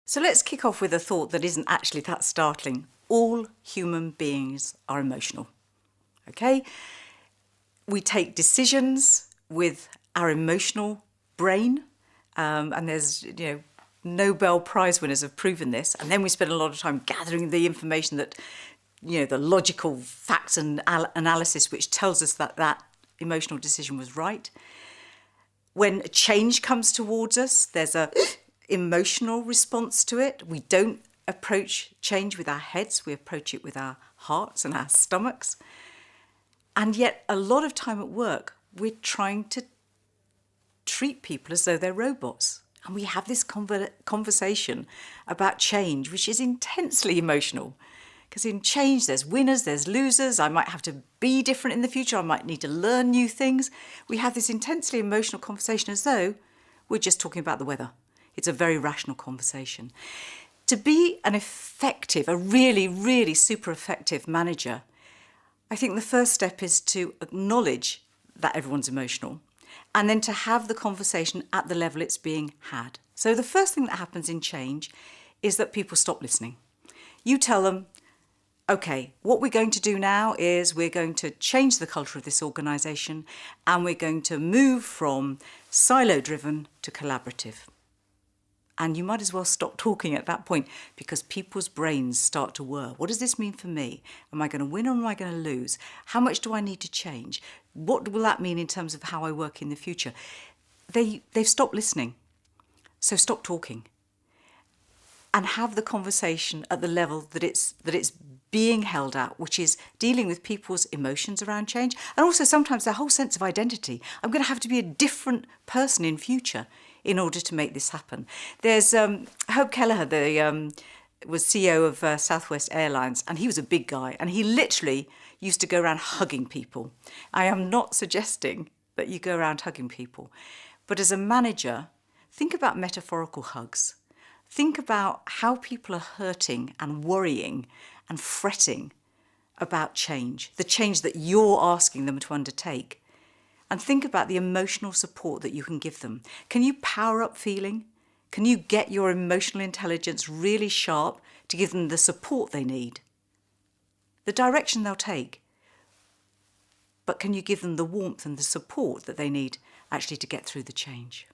So let's kick off with a thought that isn't actually that startling. All human beings are emotional, okay? We take decisions with our emotional brain, and there's, Nobel Prize winners have proven this, and then we spend a lot of time gathering the information that, the logical facts and analysis which tells us that that emotional decision was right. When a change comes towards us, there's a emotional response to it. We don't approach change with our heads, we approach it with our hearts and our stomachs. And yet a lot of time at work, we're trying to treat people as though they're robots. And we have this conversation about change, which is intensely emotional. Because in change, there's winners, there's losers. I might have to be different in the future. I might need to learn new things. We have this intensely emotional conversation as though we're just talking about the weather. It's a very rational conversation. To be an effective, a really, really super effective manager, I think the first step is to acknowledge that everyone's emotional and then to have the conversation at the level it's being had. So the first thing that happens in change is that people stop listening. You tell them, okay, what we're going to do now is we're going to change the culture of this organisation and we're going to move from silo-driven to collaborative. And you might as well stop talking at that point because people's brains start to whir. What does this mean for me? Am I going to win or am I going to lose? How much do I need to change? What will that mean in terms of how I work in the future? They've stopped listening. So stop talking. And have the conversation at the level that it's being held at, which is dealing with people's emotions around change and also sometimes their whole sense of identity. I'm going to have to be a different person in future in order to make this happen. There's Hope Kelleher, was CEO of Southwest Airlines, and he was a big guy, and he literally used to go around hugging people. I am not suggesting that you go around hugging people, but as a manager, think about metaphorical hugs. Think about how people are hurting and worrying and fretting about change, the change that you're asking them to undertake. And think about the emotional support that you can give them. Can you power up feeling? Can you get your emotional intelligence really sharp to give them the support they need? The direction they'll take. But can you give them the warmth and the support that they need actually to get through the change?